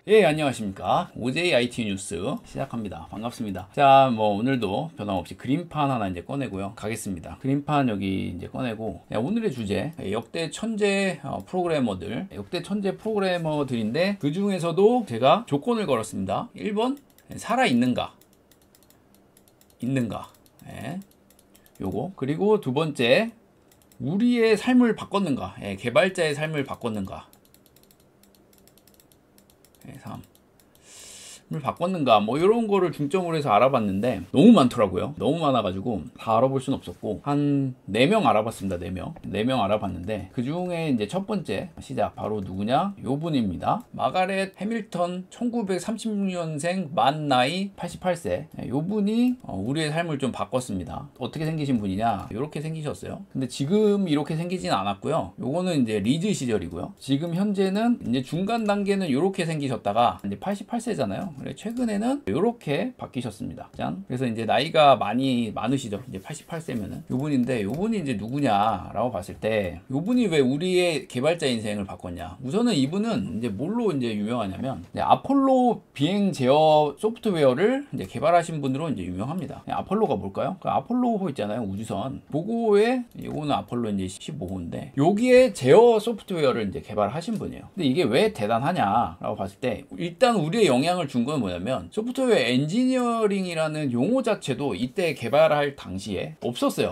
예, 안녕하십니까. OJ IT 뉴스 시작합니다. 반갑습니다. 자, 오늘도 변함없이 그림판 하나 이제 꺼내고요. 가겠습니다. 그림판 여기 이제 꺼내고, 오늘의 주제, 역대 천재 프로그래머들, 역대 천재 프로그래머들인데, 그 중에서도 제가 조건을 걸었습니다. 1번, 살아있는가? 있는가? 예, 요거. 그리고 두 번째, 우리의 삶을 바꿨는가? 예, 개발자의 삶을 바꿨는가? 3. 을 바꿨는가 이런 거를 중점으로 해서 알아봤는데 너무 많더라고요. 너무 많아가지고 다 알아볼 수는 없었고 한 4명 알아봤습니다. 4명 알아봤는데 그 중에 이제 첫 번째 시작 바로 누구냐? 요 분입니다. 마가렛 해밀턴 1936년생 만 나이 88세. 요 분이 우리의 삶을 좀 바꿨습니다. 어떻게 생기신 분이냐? 이렇게 생기셨어요. 근데 지금 이렇게 생기진 않았고요. 요거는 이제 리즈 시절이고요. 지금 현재는 이제 중간 단계는 이렇게 생기셨다가 이제 88세잖아요. 최근에는 이렇게 바뀌셨습니다. 짠. 그래서 이제 나이가 많으시죠. 이제 88세면은 요분인데 요분이 이제 누구냐라고 봤을 때 요분이 왜 우리의 개발자 인생을 바꿨냐? 우선은 이분은 이제 뭘로 이제 유명하냐면 아폴로 비행 제어 소프트웨어를 이제 개발하신 분으로 이제 유명합니다. 아폴로가 뭘까요? 그 아폴로호 있잖아요. 우주선. 그거에 이거는 아폴로 이제 15호인데 여기에 제어 소프트웨어를 이제 개발하신 분이에요. 근데 이게 왜 대단하냐라고 봤을 때 일단 우리의 영향을 준 건 뭐냐면 소프트웨어 엔지니어링이라는 용어 자체도 이때 개발할 당시에 없었고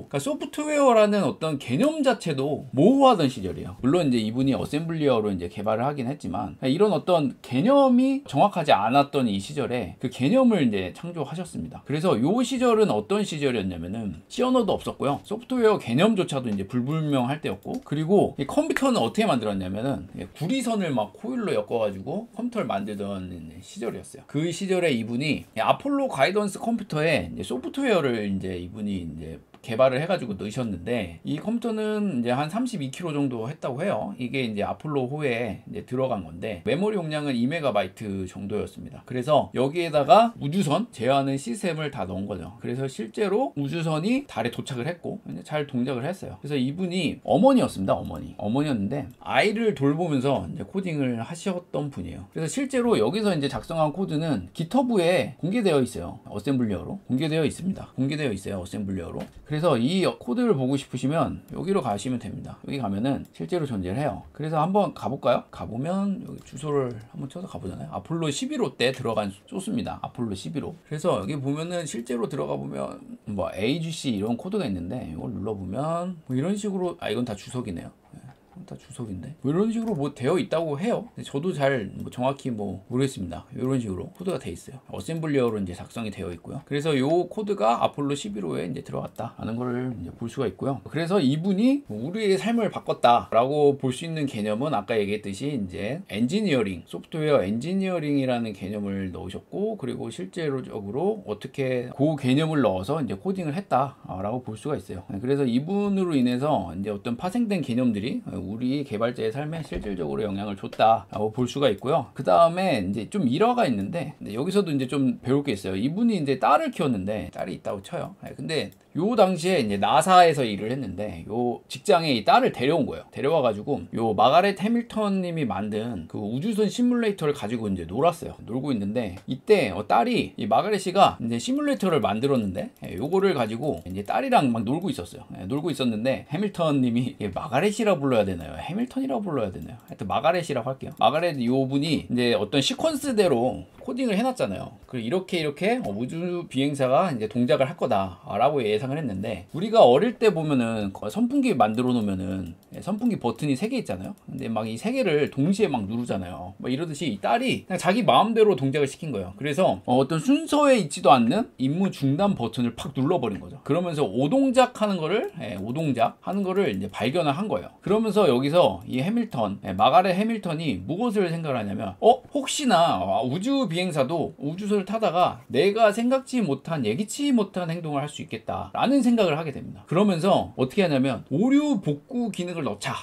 그러니까 소프트웨어라는 어떤 개념 자체도 모호하던 시절이에요. 물론 이제 이분이 어셈블리어로 이제 개발을 하긴 했지만 이런 어떤 개념이 정확하지 않았던 이 시절에 그 개념을 이제 창조하셨습니다. 그래서 요 시절은 어떤 시절이었냐면은 C 언어도 없었고요. 소프트웨어 개념조차도 이제 불분명할 때였고 그리고 이 컴퓨터는 어떻게 만들었냐면은 구리선을 막 코일로 엮어가지고 컴퓨터를 만들던 시절이었어요. 그 시절에 이분이 아폴로 가이던스 컴퓨터에 이제 소프트웨어를 이제 이분이 이제 개발을 해가지고 넣으셨는데 이 컴퓨터는 이제 한 32kg 정도 했다고 해요. 이게 이제 아폴로호에 이제 들어간 건데 메모리 용량은 2MB 정도였습니다. 그래서 여기에다가 우주선 제어하는 시스템을 다 넣은 거죠. 그래서 실제로 우주선이 달에 도착을 했고 잘 동작을 했어요. 그래서 이분이 어머니였습니다. 어머니였는데 아이를 돌보면서 이제 코딩을 하셨던 분이에요. 그래서 실제로 여기서 이제 작성한 코드는 기터브에 공개되어 있어요. 어셈블리어로 공개되어 있습니다. 공개되어 있어요. 어셈블리어로. 그래서 이 코드를 보고 싶으시면 여기로 가시면 됩니다. 여기 가면은 실제로 존재를 해요. 그래서 한번 가볼까요? 가보면 여기 주소를 한번 쳐서 가보잖아요. 아폴로 11호 때 들어간 소스입니다. 아폴로 11호. 그래서 여기 보면은 실제로 들어가 보면 AGC 이런 코드가 있는데 이걸 눌러보면 이런 식으로 이건 다 주석이네요. 다 주석인데 이런 식으로 되어 있다고 해요. 저도 잘 정확히 모르겠습니다. 이런 식으로 코드가 돼 있어요. 어셈블리어로 이제 작성이 되어 있고요. 그래서 이 코드가 아폴로 11호에 이제 들어갔다라는 걸 이제 볼 수가 있고요. 그래서 이분이 우리의 삶을 바꿨다라고 볼 수 있는 개념은 아까 얘기했듯이 이제 엔지니어링, 소프트웨어 엔지니어링이라는 개념을 넣으셨고 그리고 실제로적으로 어떻게 그 개념을 넣어서 이제 코딩을 했다라고 볼 수가 있어요. 그래서 이분으로 인해서 이제 어떤 파생된 개념들이 우리 개발자의 삶에 실질적으로 영향을 줬다라고 볼 수가 있고요. 그 다음에 이제 좀 일화가 있는데 여기서도 이제 좀 배울 게 있어요. 이분이 이제 딸을 키웠는데 딸이 있다고 쳐요. 근데 요 당시에 이제 나사에서 일을 했는데 요 직장에 이 딸을 데려온 거예요. 데려와가지고 요 마가렛 해밀턴 님이 만든 그 우주선 시뮬레이터를 가지고 이제 놀고 있는데 이때 딸이 이 마가렛 씨가 이제 시뮬레이터를 만들었는데 요거를 가지고 이제 딸이랑 막 놀고 있었어요. 놀고 있었는데 해밀턴 님이 마가렛이라 불러야 되나요? 해밀턴이라고 불러야 되나요? 하여튼 마가렛이라고 할게요. 마가렛 요 분이 이제 어떤 시퀀스대로 코딩을 해놨잖아요. 그리고 이렇게 우주 비행사가 이제 동작을 할 거다라고 예상을 했는데 우리가 어릴 때 보면은 선풍기 만들어 놓으면은 선풍기 버튼이 3개 있잖아요. 근데 막 이 3개를 동시에 막 누르잖아요. 이러듯이 이 딸이 그냥 자기 마음대로 동작을 시킨 거예요. 그래서 어떤 순서에 있지도 않는 임무 중단 버튼을 팍 눌러버린 거죠. 그러면서 오동작 하는 거를 이제 발견을 한 거예요. 그러면서 여기서 이 해밀턴, 마가렛 해밀턴이 무엇을 생각을 하냐면 혹시나 우주 비행사도 우주선을 타다가 내가 생각지 못한 예기치 못한 행동을 할 수 있겠다라는 생각을 하게 됩니다. 그러면서 어떻게 하냐면 오류 복구 기능을 넣자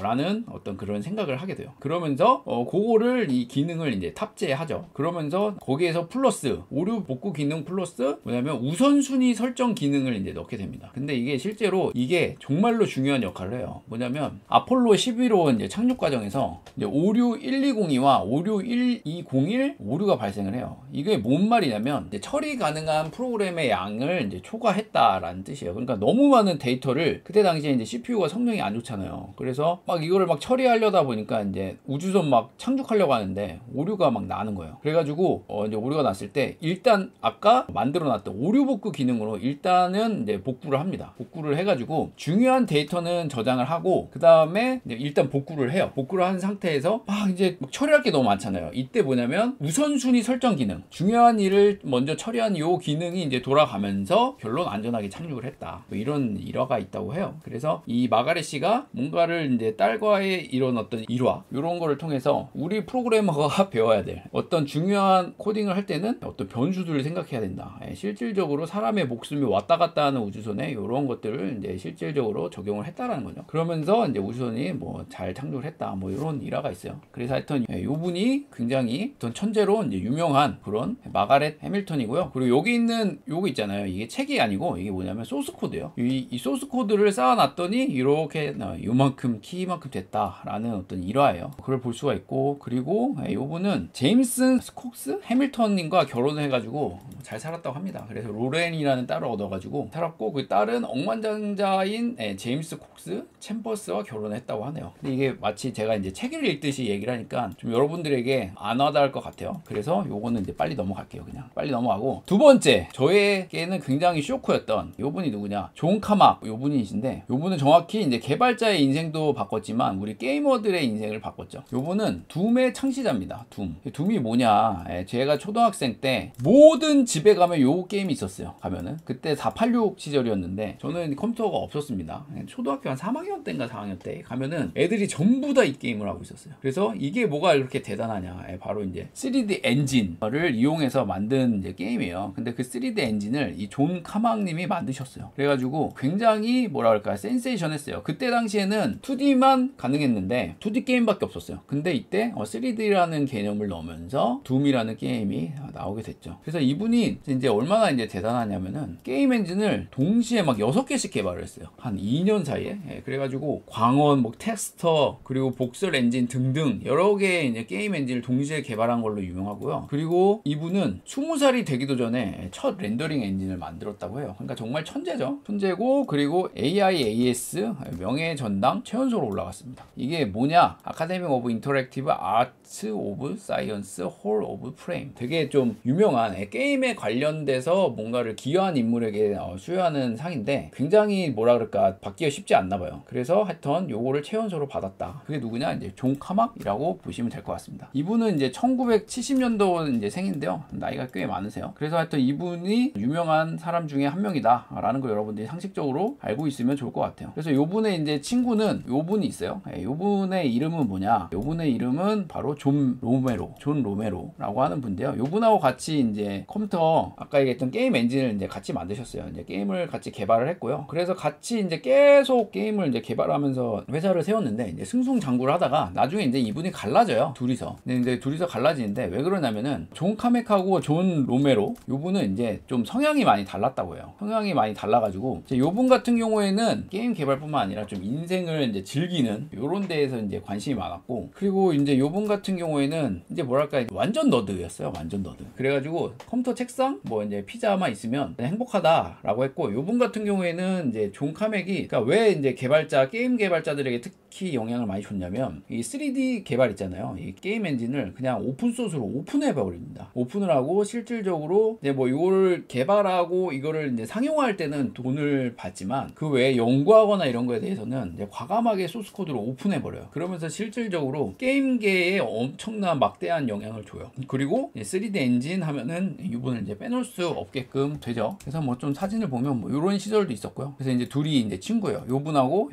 라는 어떤 그런 생각을 하게 돼요. 그러면서 그거를 이 기능을 이제 탑재하죠. 그러면서 거기에서 플러스 오류 복구 기능 플러스 뭐냐면 우선순위 설정 기능을 이제 넣게 됩니다. 근데 이게 실제로 이게 정말로 중요한 역할을 해요. 뭐냐면 아폴로 11호 이제 착륙 과정에서 이제 오류 1202와 오류 1201 오류가 발생을 해요. 이게 뭔 말이냐면 이제 처리 가능한 프로그램의 양을 이제 초과했다라는 뜻이에요. 그러니까 너무 많은 데이터를 그때 당시에 이제 CPU가 성능이 안 좋잖아요. 그래서 막 이거를 막 처리하려다 보니까 이제 우주선 막 착륙하려고 하는데 오류가 막 나는 거예요. 그래가지고 이제 오류가 났을 때 일단 아까 만들어놨던 오류 복구 기능으로 일단은 이제 복구를 합니다. 복구를 해가지고 중요한 데이터는 저장을 하고 그 다음에 일단 복구를 해요. 복구를 한 상태에서 막 이제 막 처리할 게 너무 많잖아요. 이때 뭐냐면 우선순위 설정 기능, 중요한 일을 먼저 처리한 요 기능이 이제 돌아가면서 결론 안전하게 착륙을 했다. 뭐 이런 일화가 있다고 해요. 그래서 이 마가렛 씨가 뭔가를 이제 딸과의 이런 어떤 일화 이런 거를 통해서 우리 프로그래머가 배워야 될 어떤 중요한 코딩을 할 때는 어떤 변수들을 생각해야 된다. 실질적으로 사람의 목숨이 왔다 갔다 하는 우주선에 이런 것들을 이제 실질적으로 적용을 했다라는 거죠. 그러면서 이제 우주선이 뭐 잘 착륙을 했다. 뭐 이런 일화가 있어요. 그래서 하여튼 이 분이 굉장히 어떤 천재로 이제 유명한 그런 마가렛 해밀턴이고요. 그리고 여기 있는 요거 있잖아요. 이게 책이 아니고 이게 뭐냐면 소스 코드예요. 이 소스 코드를 쌓아놨더니 이렇게 요만큼 키만큼 됐다라는 어떤 일화예요. 그걸 볼 수가 있고, 그리고 요분은 제임스 스콕스 해밀턴님과 결혼해가지고 잘 살았다고 합니다. 그래서 로렌이라는 딸을 얻어가지고 살았고, 그 딸은 억만장자인 제임스 콕스 챔버스와 결혼했다고 하네요. 근데 이게 마치 제가 이제 책을 읽듯이 얘기를 하니까 좀 여러분들에게 안 와닿을 것 같아요. 그래서 요거는 이제 빨리 넘어갈게요. 그냥 빨리 넘어가고, 두 번째 저에게는 굉장히 쇼크였던 요분이 누구냐, 존 카막 요분이신데, 요분은 정확히 이제 개발자의 인생도 바꿨지만 우리 게이머들의 인생을 바꿨죠. 요분은 둠의 창시자입니다. 둠이 뭐냐, 제가 초등학생 때 모든 집에 가면 요 게임이 있었어요. 가면은 그때 486 시절이었는데 저는 컴퓨터가 없었습니다. 초등학교 한 3학년 때인가 4학년 때 가면은 애들이 전부 다 이 게임을 하고 있었어요. 그래서 이게 뭐가 이렇게 대단하냐, 바로 이제 3D 엔진을 이용해서 만든 이제 게임이에요. 근데 그 3D 엔진을 이 존 카막님이 만드셨어요. 그래가지고 굉장히 뭐라 그럴까, 센세이션했어요. 그때 당시에는 2D만 가능했는데 2D 게임밖에 없었어요. 근데 이때 3D라는 개념을 넣으면서 둠이라는 게임이 나오게 됐죠. 그래서 이분이 이제 얼마나 이제 대단하냐면은 게임 엔진을 동시에 막 6개씩 개발을 했어요. 한 2년 사이에. 그래가지고 광원, 뭐 텍스터, 그리고 복설 엔진 등등 여러 개의 이제 게임 엔진을 동시에 개발한 걸로 유명하고요. 그리고 이분은 20살이 되기도 전에 첫 렌더링 엔진을 만들었다고 해요. 그러니까 정말 천재죠. 천재고, 그리고 AIAS 명예 전당 최연소로 올라갔습니다. 이게 뭐냐? 아카데미 오브 인터랙티브 아트 오브 사이언스 홀 오브 프레임. 되게 좀 유명한 게임에 관련돼서 뭔가를 기여한 인물에게 수여하는 상인데, 굉장히 뭐라 그럴까, 받기가 쉽지 않나 봐요. 그래서 하여튼 요거를 최연소로 받았다. 그게 누구냐? 이제 존 카막이라고 보시면 될 것 같습니다. 이분은 이제 1970년도 이제 생인데요. 나이가 꽤 많으세요. 그래서 하여튼 이분이 유명한 사람 중에 한 명이다 라는 거 여러분들이 상식적으로 알고 있으면 좋을 것 같아요. 그래서 요분의 이제 친구는 요분이 있어요. 요분의 이름은 뭐냐? 요분의 이름은 바로 존 로메로라고 하는 분인데요. 요분하고 같이 이제 컴퓨터 아까 얘기했던 게임 엔진을 이제 같이 만드셨어요. 이제 게임을 같이 개발을 했고요. 그래서 같이 이제 계속 게임을 이제 개발하면서 회사를 세웠는데, 이제 승승장구를 하다가 나중에 이제 이분이 갈라져요. 둘이서. 근데 이제 둘이서 갈라지는데 왜 그러냐면은 존 카맥하고 존 로메로 요분은 이제 좀 성향이 많이 달랐다고 해요. 성향이 많이 달라가지고 이제 요분 같은 경우에는 게임 개발뿐만 아니라 좀 인생을 이제 즐기는 요런 데에서 이제 관심이 많았고, 그리고 이제 요분 같은 경우에는 이제 뭐랄까, 완전 너드였어요. 완전 너드. 그래가지고 컴퓨터 책상 뭐 이제 피자만 있으면 행복하다라고 했고, 요분 같은 경우에는 이제 존 카맥이, 그러니까 왜 이제 게임 개발자들에게 특히 영향을 많이 줬냐면, 이 3D 개발 있잖아요. 이 게임 엔진을 그냥 오픈소스로 오픈해 버립니다. 오픈을 하고 실질적으로 이제 뭐 이거를 개발하고 이거를 이제 상용화할 때는 돈을 받지만 그 외에 연구하거나 이런 거에 대해서는 이제 과감하게 소스 코드로 오픈해 버려요. 그러면서 실질적으로 게임계에 엄청난 막대한 영향을 줘요. 그리고 3D 엔진 하면은 이분을 이제 빼놓을 수 없게끔 되죠. 그래서 뭐 좀 사진을 보면 뭐 이런 시절도 있었고요. 그래서 이제 둘이 이제 친구예요. 요분하고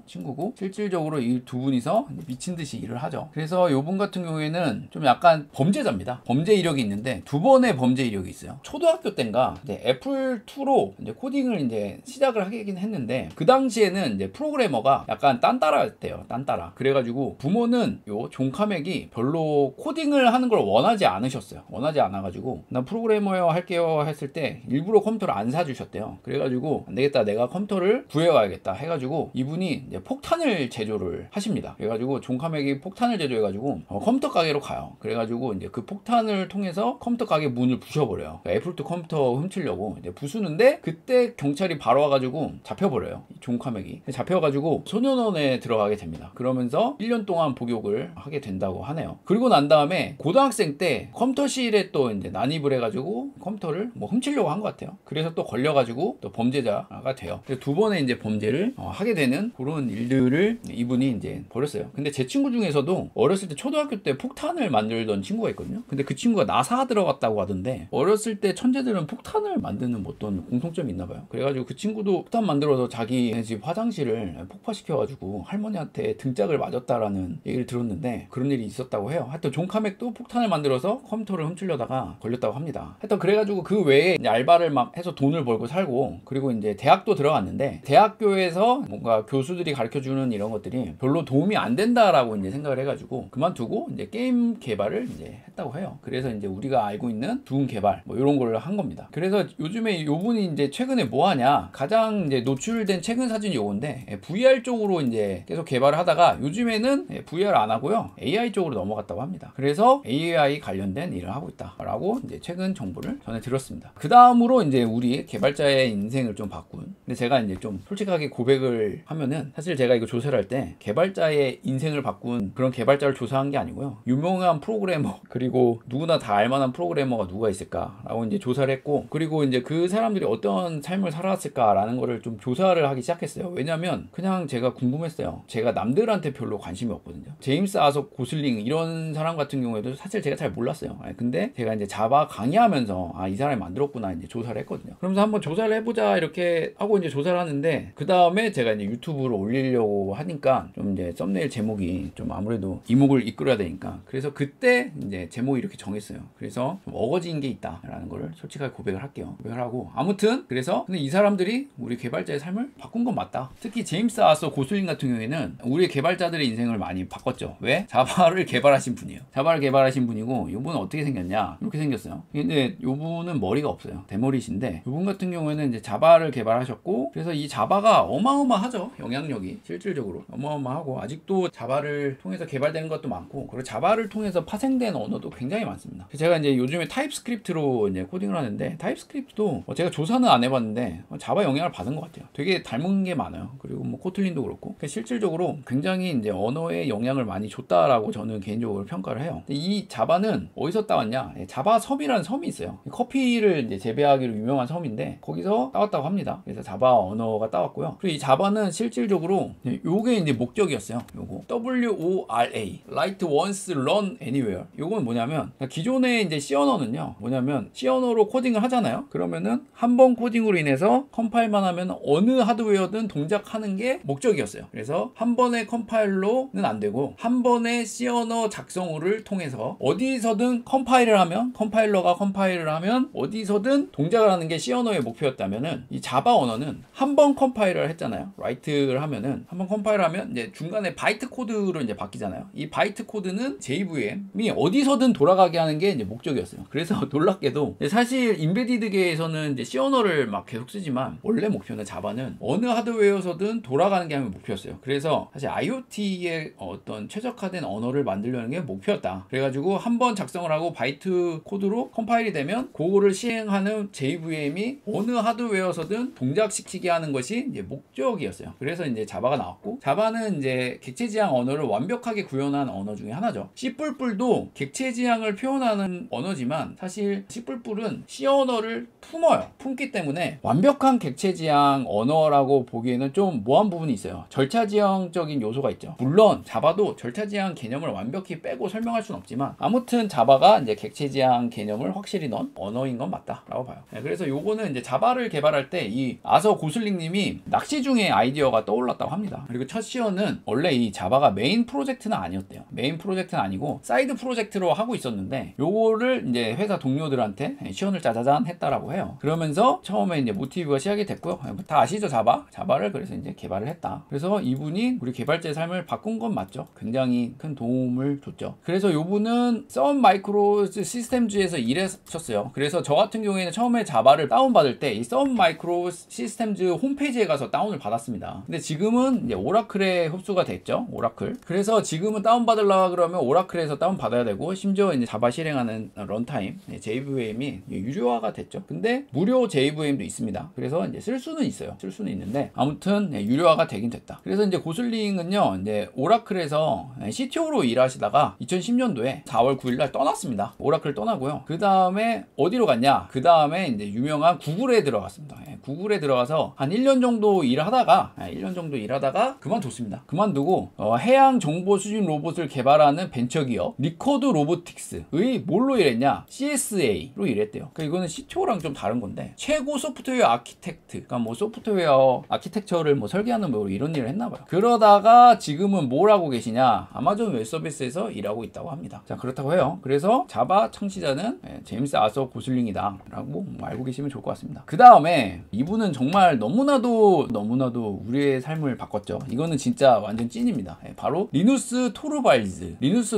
친구고, 실질적으로 이 두 분이서 미친 듯이 일을 하죠. 그래서 요분 같은 경우에는 좀 약간 범죄자 범죄자입니다. 범죄 이력이 있는데 두 번의 범죄 이력이 있어요. 초등학교 때인가 이제 애플2로 이제 코딩을 이제 시작을 하긴 했는데 그 당시에는 이제 프로그래머가 약간 딴따라였대요. 딴따라. 그래가지고 부모는 요 존 카맥이 별로 코딩을 하는 걸 원하지 않으셨어요. 원하지 않아가지고 나 프로그래머요 할게요 했을 때 일부러 컴퓨터를 안 사주셨대요. 그래가지고 안 되겠다, 내가 컴퓨터를 구해와야겠다 해가지고 이분이 이제 폭탄을 제조를 하십니다. 그래가지고 존 카맥이 폭탄을 제조해가지고 컴퓨터 가게로 가요. 그래가지고 이제 그 폭탄을 통해서 컴퓨터 가게 문을 부셔버려요. 그러니까 애플2 컴퓨터 훔치려고 이제 부수는데 그때 경찰이 바로 와가지고 잡혀버려요. 존 카맥이 잡혀가지고 소년원에 들어가게 됩니다. 그러면서 1년 동안 복역을 하게 된다고 하네요. 그리고 난 다음에 고등학생 때 컴퓨터실에 또 이제 난입을 해가지고 컴퓨터를 뭐 훔치려고 한 것 같아요. 그래서 또 걸려가지고 또 범죄자가 돼요. 두 번의 이제 범죄를 하게 되는 그런 일들을 이분이 이제 벌였어요. 근데 제 친구 중에서도 어렸을 때 초등학교 때 폭탄을 만들던 친구가 있거든요. 근데 그 친구가 나사 들어갔다고 하던데 어렸을 때 천재들은 폭탄을 만드는 어떤 공통점이 있나 봐요. 그래가지고 그 친구도 폭탄 만들어서 자기 집 화장실을 폭파시켜가지고 할머니한테 등짝을 맞았다라는 얘기를 들었는데 그런 일이 있었다고 해요. 하여튼 존 카맥도 폭탄을 만들어서 컴퓨터를 훔치려다가 걸렸다고 합니다. 하여튼 그래가지고 그 외에 이제 알바를 막 해서 돈을 벌고 살고 그리고 이제 대학도 들어갔는데 대학교에서 뭔가 교수들이 가르쳐주는 이런 것들이 별로 도움이 안 된다라고 이제 생각을 해가지고 그만두고 이제 게임 개발을 이제 했다고 해요. 그래서 이제 우리가 알고 있는 둠 개발 뭐 이런 걸 한 겁니다. 그래서 요즘에 요분이 이제 최근에 뭐 하냐, 가장 이제 노출된 최근 사진이 요건데 VR 쪽으로 이제 계속 개발을 하다가 요즘에는 VR 안 하고요 AI 쪽으로 넘어갔다고 합니다. 그래서 AI 관련된 일을 하고 있다라고 이제 최근 정보를 전해 들었습니다. 그 다음으로 이제 우리 개발자의 인생을 좀 바꾼, 근데 제가 이제 좀 솔직하게 고백을 하면은 사실 제가 이거 조사를 할 때 개발자의 인생을 바꾼 그런 개발자를 조사한 게 아니고요, 유명한 프로그래머 그리고 누구나 다 알만한 프로그래머가 누가 있을까라고 이제 조사를 했고, 그리고 이제 그 사람들이 어떤 삶을 살아왔을까라는 거를 좀 조사를 하기 시작했어요. 왜냐면 그냥 제가 궁금했어요. 제가 남들한테 별로 관심이 없거든요. 제임스 아서 고슬링 이런 사람 같은 경우에도 사실 제가 잘 몰랐어요. 근데 제가 이제 자바 강의하면서 이 사람이 만들었구나 이제 조사를 했거든요. 그러면서 한번 조사를 해보자 이렇게 하고 이제 조사를 하는데, 그 다음에 제가 이제 유튜브로 올리려고 하니까 좀 이제 썸네일 제목이 좀 아무래도 이목을 이끌어야 되니까, 그래서 그때 이제 제목이 이렇게 정했어요. 그래서 좀 어거지인 게 있다라는 거를 솔직하게 고백을 할게요. 고백을 하고, 아무튼 그래서 근데 이 사람들이 우리 개발자의 삶을 바꾼 건 맞다. 특히 제임스 아서 고슬링 같은 경우에는 우리 개발자들의 인생을 많이 바꿨죠. 왜? 자바를 개발하신 분이에요. 자바를 개발하신 분이고, 이분은 어떻게 생겼냐, 이렇게 생겼어요. 근데 이분은 머리가 없어요. 대머리신데 이분 같은 경우에는 이제 자바를 개발하셨고, 그래서 이 자바가 어마어마하죠. 영향력이 실질적으로 어마어마하고, 아직도 자바를 통해서 개발되는 것도 많고, 그리고 자바를 통해서 파생된 언어도 굉장히 많습니다. 제가 이제 요즘에 타입스크립트로 이제 코딩을 하는데, 타입스크립트도 제가 조사는 안 해봤는데 자바 영향을 받은 것 같아요. 되게 닮은 게 많아요. 그리고 뭐 코틀린도 그렇고, 실질적으로 굉장히 이제 언어에 영향을 많이 줬다라고 저는 개인적으로 평가를 해요. 이 자바는 어디서 따왔냐? 자바 섬이라는 섬이 있어요. 커피를 이제 재배하기로 유명한 섬인데 거기서 따왔다고 합니다. 그래서 자바 언어가 따왔고요. 그리고 이 자바는 실질적으로 요게 이제 목적이었어요. 요거 WORA, Write Once, Run Anywhere. 요건 뭐냐면, 기존의 이제 C 언어는요, 뭐냐면 C 언어로 코딩을 하잖아요. 그러면은 한 번 코딩으로 인해서 컴파일만 하면 어느 하드웨어든 동작하는 게 목적이었어요. 그래서 한 번의 컴파일로는 안 되고, 한 번의 C 언어 작성을 통해서 어디서든 컴파일을 하면, 컴파일러가 컴파일을 하면 어디서든 동작을 하는 게 C 언어의 목표였다면은, 이 자바 언어는 한 번 컴파일을 했잖아요. 라이트를 하면은 한 번 컴파일을 하면 이제 중간에 바이트 코드로 이제 바뀌잖아요. 이 바이트 코드는 JVM이 어디서든 돌아가게 하는 게 이제 목적이었어요. 그래서 놀랍게도 사실 인베디드계에서는 이제 C 언어를 막 계속 쓰지만, 원래 목표는 자바는 어느 하드웨어에서든 돌아가는 게 목표였어요. 그래서 사실 IoT의 어떤 최적화된 언어를 만들려는 게 목표였다. 그래가지고 한 번 작성을 하고 바이트 코드로 컴파일이 되면 그거를 시행하는 JVM이 어느 하드웨어에서든 동작시키게 하는 것이 이제 목적이었어요. 그래서 이제 자바가 나왔고, 자바는 이제 객체 지향 언어를 완벽하게 구현한 언어 중에 하나죠. C++도 객체 지향을 표현하는 언어지만 사실 C++은 C 언어를 품기 때문에 완벽한 객체 지향 언어라고 보기에는 좀 모호한 부분이 있어요. 절차 지향적인 요소가 있죠. 물론 자바도 절차 지향 개념을 완벽히 빼고 설명할 수는 없지만, 아무튼 자바가 이제 객체 지향 개념을 확실히 넣은 언어인 건 맞다라고 봐요. 그래서 요거는 이제 자바를 개발할 때 이 아서 고슬링 님이 낚시 중에 아이디어가 떠올랐다고 합니다. 그리고 첫 시연은 원래 이 자바가 메인 프로젝트는 아니었대요. 메인 프로젝트는 아니고 사이드 프로젝트로 하고 있었는데 요거를 이제 회사 동료들한테 시연을 짜자잔 했다라고 해요. 그러면서 처음에 이제 모티브가 시작이 됐고요. 다 아시죠? 자바를 그래서 이제 개발을 했다. 그래서 이분이 우리 개발자의 삶을 바꾼 건 맞죠. 굉장히 큰 도움을 줬죠. 그래서 요분은 썬 마이크로 시스템즈에서 일하셨어요. 그래서 저 같은 경우에는 처음에 자바를 다운받을 때 이 썬 마이크로 시스템즈 홈페이지에 가서 다운을 받았습니다. 근데 지금은 이제 오라클에 흡수가 됐죠. 오라클. 그래서 지금은 다운받으려고 그러면 오라클에서 다운받아야 되고, 심지어 이제 자바 실행하는 런타임 JVM이 유료화가 됐죠. 근데 무료 JVM도 있습니다. 그래서 이제 쓸 수는 있어요. 쓸 수는 있는데 아무튼 유료화가 되긴 됐다. 그래서 이제 고슬링은요, 이제 오라클에서 CTO로 일하시다가 2010년도에 4월 9일날 떠났습니다. 오라클 떠나고요. 그 다음에 어디로 갔냐? 그 다음에 이제 유명한 구글에 들어갔습니다. 구글에 들어가서 한 1년 정도 일하다가 그만뒀습니다. 그만두고 해양 정보 수집 로봇을 개발하는 벤처기업 리코드 로보틱스의 뭘로 일했냐? CSA로 일했대요. 그러니까 이거는 CTO랑 좀 다른 건데, 최고 소프트웨어 아키텍트, 그러니까 뭐 소프트웨어 아키텍처를 뭐 설계하는 뭐 이런 일을 했나봐요. 그러다가 지금은 뭘 하고 계시냐? 아마존 웹 서비스에서 일하고 있다고 합니다. 자, 그렇다고 해요. 그래서 자바 창시자는 제임스 아서 고슬링이다 라고 알고 계시면 좋을 것 같습니다. 그 다음에 이분은 정말 너무나도 우리의 삶을 바꿨죠. 이거는 진짜 완전 찐입니다. 바로 리누스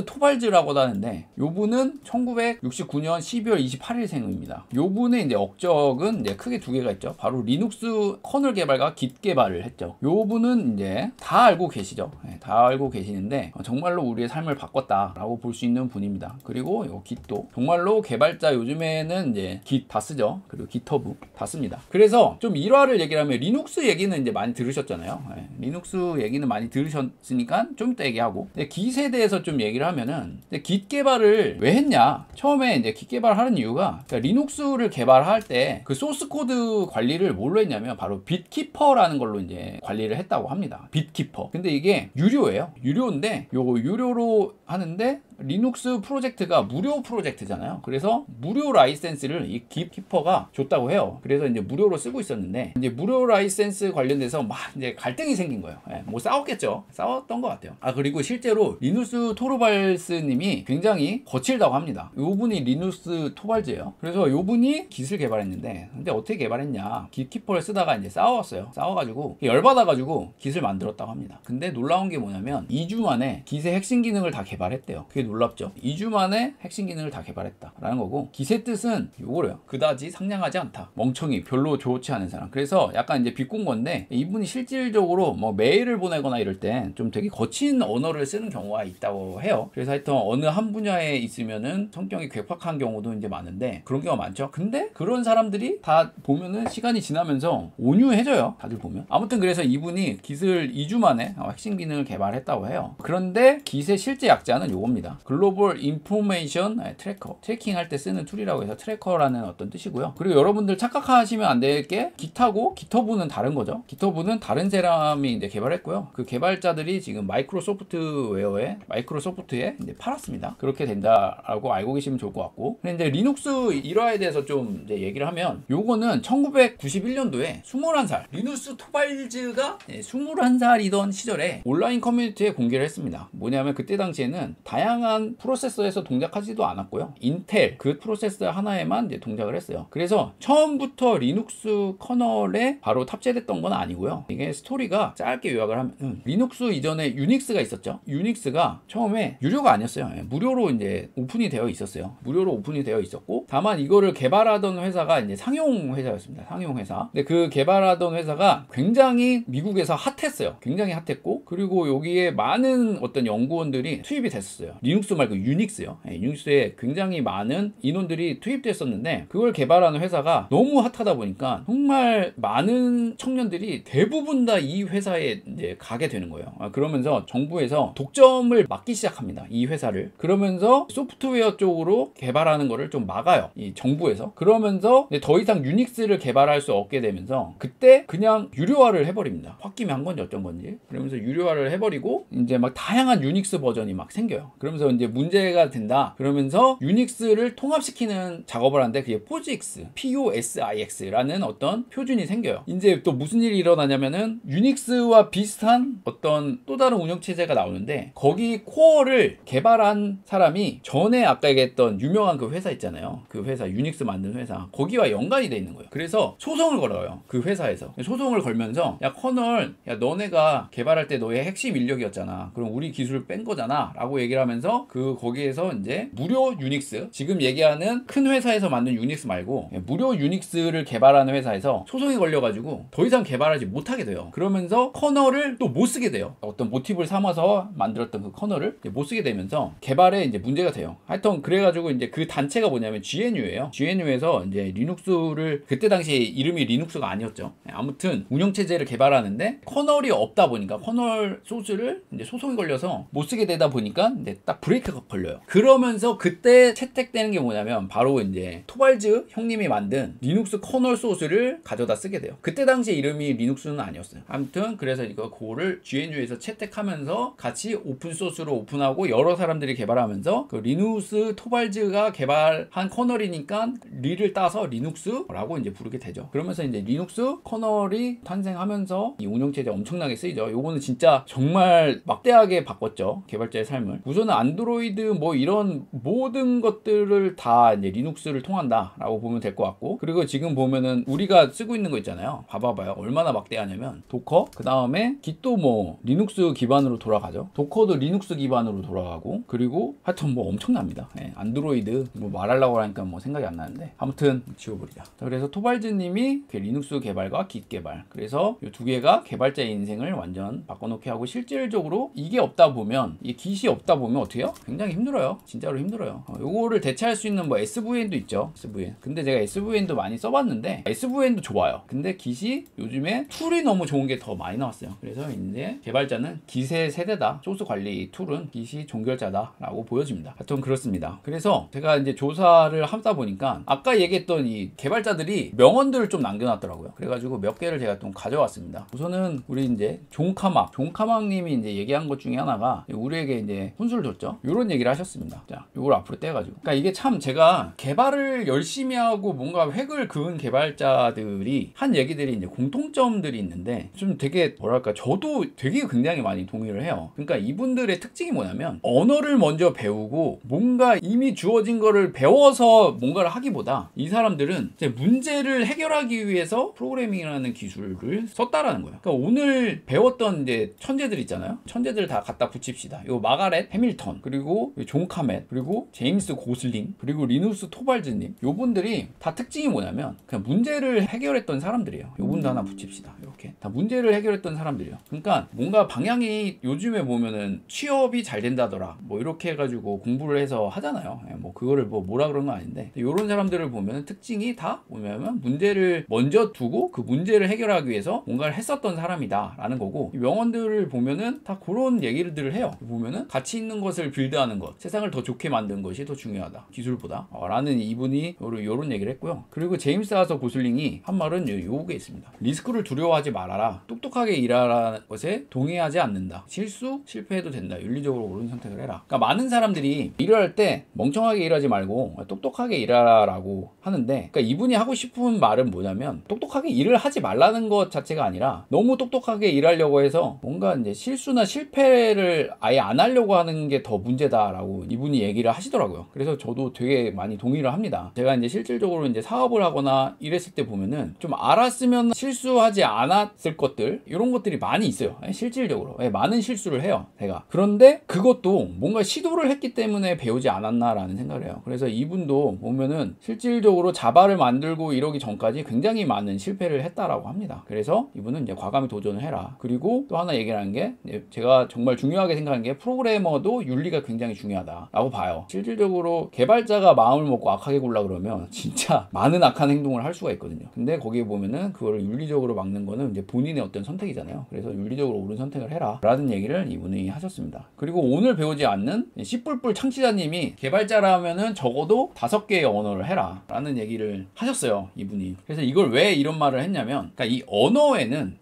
토발즈라고도 하는데, 요분은 1969년 12월 28일생입니다. 요분의 이제 업적은 이제 크게 두 개가 있죠. 바로 리눅스 커널 개발과 깃 개발을 했죠. 요분은 이제 다 알고 계시죠. 다 알고 계시는데 정말로 우리의 삶을 바꿨다라고 볼 수 있는 분입니다. 그리고 요 깃도 정말로 개발자 요즘에는 이제 깃 다 쓰죠. 그리고 깃허브 다 씁니다. 그래서 좀 일화를 얘기를 하면, 리눅스 얘기는 이제 많이 들으셨잖아요. 리눅스 얘기는 많이 들으셨으니까 좀 이따 얘기하고, 깃에 대해서 좀 얘기를 하면은, 깃 개발을 왜 했냐? 처음에 이제 깃 개발하는 이유가, 그러니까 리눅스를 개발할 때 그 소스 코드 관리를 뭘로 했냐면 바로 빗키퍼라는 걸로 이제 관리를 했다고 합니다. 빗키퍼. 근데 이게 유료예요. 유료인데 요거 유료로 하는데 리눅스 프로젝트가 무료 프로젝트잖아요. 그래서 무료 라이센스를 이 깃키퍼가 줬다고 해요. 그래서 이제 무료로 쓰고 있었는데, 이제 무료 라이센스 관련돼서 막 이제 갈등이 생긴 거예요. 뭐 싸웠겠죠. 싸웠던 것 같아요. 그리고 실제로 리누스 토르발스님이 굉장히 거칠다고 합니다. 요분이 리누스 토발즈예요. 그래서 요분이 깃을 개발했는데, 근데 어떻게 개발했냐? 깃키퍼를 쓰다가 이제 싸웠어요. 싸워가지고 열받아가지고 깃을 만들었다고 합니다. 근데 놀라운 게 뭐냐면 2주 만에 깃의 핵심 기능을 다 개발했대요. 그게 놀랍죠. 2주 만에 핵심 기능을 다 개발했다라는 거고, 깃의 뜻은 요거래요. 그다지 상냥하지 않다. 멍청이, 별로 좋지 않은 사람. 그래서 약간 이제 비꼰 건데, 이분이 실질적으로 뭐 메일을 보내거나 이럴 때 좀 되게 거친 언어를 쓰는 경우가 있다고 해요. 그래서 하여튼 어느 한 분야에 있으면은 성격이 괴팍한 경우도 이제 많은데, 그런 경우가 많죠. 근데 그런 사람들이 다 보면은 시간이 지나면서 온유해져요. 다들 보면. 아무튼 그래서 이분이 깃을 2주 만에 핵심 기능을 개발했다고 해요. 그런데 깃의 실제 약자는 요겁니다. 글로벌 인포메이션 트래커. 트래킹할 때 쓰는 툴이라고 해서 트래커라는 어떤 뜻이고요. 그리고 여러분들 착각하시면 안 될 게, 깃하고 깃허브는 다른 거죠. 깃허브는 다른 사람이 이제 개발했고요. 그 개발자들이 지금 마이크로소프트에 이제 팔았습니다. 그렇게 된다라고 알고 계시면 좋을 것 같고, 근데 이제 리눅스 일화에 대해서 좀 이제 얘기를 하면, 요거는 1991년도에 21살 리누스 토발즈가 21살이던 시절에 온라인 커뮤니티에 공개를 했습니다. 뭐냐면 그때 당시에는 다양한 프로세서에서 동작하지도 않았고요. 인텔 그 프로세서 하나에만 이제 동작을 했어요. 그래서 처음부터 리눅스 커널에 바로 탑재됐던 건 아니고요. 이게 스토리가 짧게 요약을 하면, 리눅스 이전에 유닉스가 있었죠. 유닉스가 처음에 유료가 아니었어요. 무료로 이제 오픈이 되어 있었어요. 무료로 오픈이 되어 있었고, 다만 이거를 개발하던 회사가 이제 상용 회사였습니다. 상용 회사. 근데 그 개발하던 회사가 굉장히 미국에서 핫했어요. 굉장히 핫했고, 그리고 여기에 많은 어떤 연구원들이 투입이 됐었어요. 리눅스 말고 유닉스요. 유닉스에 굉장히 많은 인원들이 투입됐었는데, 그걸 개발하는 회사가 너무 핫하다 보니까 정말 많은 청년들이 대부분 다 이 회사에 이제 가게 되는 거예요. 그러면서 정부에서 독점을 막기 시작합니다. 이 회사를. 그러면서 소프트웨어 쪽으로 개발하는 거를 좀 막아요. 이 정부에서. 그러면서 더 이상 유닉스를 개발할 수 없게 되면서, 그때 그냥 유료화를 해버립니다. 홧김에 한 건지 어쩐 건지. 그러면서 유료화를 해버리고 이제 막 다양한 유닉스 버전이 막 생겨요. 그러면서 이제 문제가 된다. 그러면서 유닉스를 통합시키는 작업을 하는데 그게 POSIX라는 어떤 표준이 생겨요. 이제 또 무슨 일이 일어나냐면은 유닉스와 비슷한 어떤 또 다른 운영체제가 나오는데 거기 코어를 개발한 사람이 전에 아까 얘기했던 유명한 그 회사 있잖아요. 그 회사 유닉스 만든 회사 거기와 연관이 돼 있는 거예요. 그래서 소송을 걸어요. 그 회사에서 소송을 걸면서 야 커널 야 너네가 개발할 때 너의 핵심 인력이었잖아. 그럼 우리 기술을 뺀 거잖아 라고 얘기를 하면서 그 거기에서 이제 무료 유닉스 지금 얘기하는 큰 회사에서 만든 유닉스 말고 무료 유닉스를 개발하는 회사에서 소송이 걸려가지고 더 이상 개발하지 못하게 돼요. 그러면서 커널을 또 못 쓰게 돼요. 어떤 모티브를 삼아서 만들었던 그 커널을 못 쓰게 되면서 개발에 이제 문제가 돼요. 하여튼 그래가지고 이제 그 단체가 뭐냐면 GNU예요. GNU에서 이제 리눅스를 그때 당시에 이름이 리눅스가 아니었죠. 아무튼 운영체제를 개발하는데 커널이 없다 보니까 커널 소스를 이제 소송이 걸려서 못 쓰게 되다 보니까 이제 딱 브레이크가 걸려요. 그러면서 그때 채택되는 게 뭐냐면 바로 이제 토발즈 형님이 만든 리눅스 커널 소스를 가져다 쓰게 돼요. 그때 당시에 이름이 리눅스는 아니었어요. 아무튼 그래서 이거 그거를 GNU에서 채택하면서 같이 오픈 소스로 오픈하고 여러 사람들이 개발하면서 그 리눅스 토발즈가 개발한 커널이니까 리를 따서 리눅스라고 이제 부르게 되죠. 그러면서 이제 리눅스 커널이 탄생하면서 이 운영체제 엄청나게 쓰이죠. 요거는 진짜 정말 막대하게 바꿨죠. 개발자의 삶을. 우선은 안드로이드 뭐 이런 모든 것들을 다 이제 리눅스를 통한다라고 보면 될 것 같고 그리고 지금 보면은 우리가 쓰고 있는 거 있잖아요. 봐봐요. 얼마나 막대하냐면 도커 그 다음에 깃도 뭐 리눅스 기반으로 돌아가죠. 도커도 리눅스 기반으로 돌아가고 그리고 하여튼 뭐 엄청납니다. 예, 안드로이드 뭐 말하려고 하니까 뭐 생각이 안 나는데 아무튼 지워버리자. 그래서 토발즈님이 리눅스 개발과 깃 개발 그래서 이 두 개가 개발자의 인생을 완전 바꿔놓게 하고 실질적으로 이게 없다 보면 이 깃이 없다 보면 어떻게 해요? 굉장히 힘들어요. 진짜로 힘들어요. 요거를 대체할 수 있는 뭐 SVN도 있죠. SVN. 근데 제가 SVN도 많이 써봤는데 SVN도 좋아요. 근데 깃이 요즘에 툴이 너무 좋은 게 더 많이 나왔어요. 그래서 이제 개발자는 깃의 세대다. 소스 관리 툴은 깃이 종결자다 라고 보여집니다. 하여튼 그렇습니다. 그래서 제가 이제 조사를 하다 보니까 아까 얘기했던 이 개발자들이 명언들을 좀 남겨놨더라고요. 그래가지고 몇 개를 제가 좀 가져왔습니다. 우선은 우리 이제 종카막님이 이제 얘기한 것 중에 하나가 우리에게 이제 혼수를 줬죠. 이런 얘기를 하셨습니다. 자, 이걸 앞으로 떼가지고. 그러니까 이게 참 제가 개발을 열심히 하고 뭔가 획을 그은 개발자들이 한 얘기들이 이제 공통점들이 있는데 좀 되게 뭐랄까 저도 되게 굉장히 많이 동의를 해요. 그러니까 이분들의 특징이 뭐냐면 언어를 먼저 배우고 뭔가 이미 주어진 거를 배워서 뭔가를 하기보다 이 사람들은 이제 문제를 해결하기 위해서 프로그래밍이라는 기술을 썼다라는 거예요. 그러니까 오늘 배웠던 이제 천재들 있잖아요. 천재들 다 갖다 붙입시다. 요 마가렛 해밀턴 그리고 존 카멧 그리고 제임스 고슬링 그리고 리누스 토발즈님 요분들이 다 특징이 뭐냐면 그냥 문제를 해결했던 사람들이에요. 요분도 하나 붙입시다. 이렇게 다 문제를 해결했던 사람들이에요. 그러니까 뭔가 방향이 요즘에 보면은 취업이 잘 된다더라 뭐 이렇게 해가지고 공부를 해서 하잖아요. 뭐 그거를 뭐라 그런 건 아닌데 이런 사람들을 보면 특징이 다 뭐냐면 문제를 먼저 두고 그 문제를 해결하기 위해서 뭔가를 했었던 사람이다 라는 거고 명언들을 보면은 다 그런 얘기들을 해요. 보면은 가치 있는 것을 빌드하는 것 세상을 더 좋게 만든 것이 더 중요하다 기술보다 라는 이분이 요런 얘기를 했고요. 그리고 제임스 아서 고슬링이 한 말은 요게 있습니다. 리스크를 두려워하지 말아라. 똑똑하게 일하라는 것에 동의하지 않는다. 실패해도 된다. 윤리적으로 옳은 선택을 해라. 그러니까 많은 사람들이 일을 할 때 멍청하게 일하지 말고 똑똑하게 일하라 라고 하는데 그러니까 이분이 하고 싶은 말은 뭐냐면 똑똑하게 일을 하지 말라는 것 자체가 아니라 너무 똑똑하게 일하려고 해서 뭔가 이제 실수나 실패를 아예 안 하려고 하는 게 더 문제다라고 이분이 얘기를 하시더라고요. 그래서 저도 되게 많이 동의를 합니다. 제가 이제 실질적으로 이제 사업을 하거나 이랬을 때 보면은 좀 알았으면 실수하지 않았을 것들 이런 것들이 많이 있어요. 실질적으로 많은 실수를 해요. 제가 그런데 그것도 뭔가 시도를 했기 때문에 배우지 않았나라는 생각을 해요. 그래서 이분도 보면은 실질적으로 자바를 만들고 이러기 전까지 굉장히 많은 실패를 했다라고 합니다. 그래서 이분은 이제 과감히 도전을 해라. 그리고 또 하나 얘기를 하는 게 제가 정말 중요하게 생각하는 게 프로그래머도 윤리가 굉장히 중요하다라고 봐요. 실질적으로 개발자가 마음을 먹고 악하게 굴라 그러면 진짜 많은 악한 행동을 할 수가 있거든요. 근데 거기에 보면은 그거를 윤리적으로 막는 거는 그거는 이제 본인의 어떤 선택이잖아요. 그래서 윤리적으로 옳은 선택을 해라 라는 얘기를 이분이 하셨습니다. 그리고 오늘 배우지 않는 씨뿔뿔 창시자님이 개발자라면은 적어도 5개의 언어를 해라 라는 얘기를 하셨어요, 이분이. 그래서 이걸 왜 이런 말을 했냐면, 그러니까 이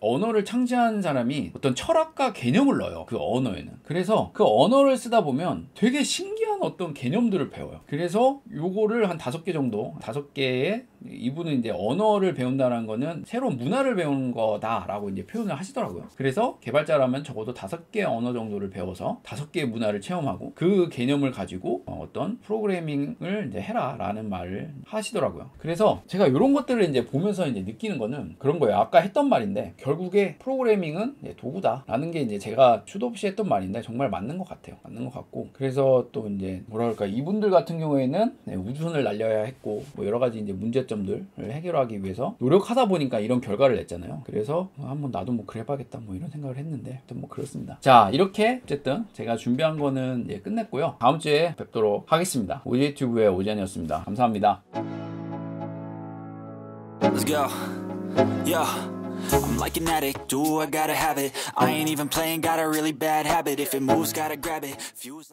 언어를 창시한 사람이 어떤 철학과 개념을 넣어요, 그 언어에는. 그래서 그 언어를 쓰다 보면 되게 신기한 어떤 개념들을 배워요. 그래서 요거를 한 5개 정도, 5개의, 이분은 이제 언어를 배운다는 거는 새로운 문화를 배우는 거다라고 이제 표현을 하시더라고요. 그래서 개발자라면 적어도 5개 언어 정도를 배워서 5개의 문화를 체험하고 그 개념을 가지고 어떤 프로그래밍을 이제 해라라는 말을 하시더라고요. 그래서 제가 이런 것들을 이제 보면서 이제 느끼는 거는 그런 거예요. 아까 했던 말인데 결국에 프로그래밍은 도구다라는 게 이제 제가 수도 없이 했던 말인데 정말 맞는 것 같아요. 맞는 것 같고, 그래서 또 이제 뭐랄까, 이분들 같은 경우에는 우주선을 날려야 했고 뭐 여러 가지 이제 문제점들을 해결하기 위해서 노력하다 보니까 이런 결과를 냈잖아요. 그래서 한번 나도 뭐 그래봐야겠다 뭐 이런 생각을 했는데 하여튼 뭐 그렇습니다. 자, 이렇게 어쨌든 제가 준비한 거는 이제 끝냈고요. 다음 주에 뵙도록 하겠습니다. 오지튜브의 오지안이었습니다. 감사합니다. Let's go. Yeah. I'm like an addict, do I gotta have it. I ain't even playing, got a really bad habit. If it moves, gotta grab it. Fuse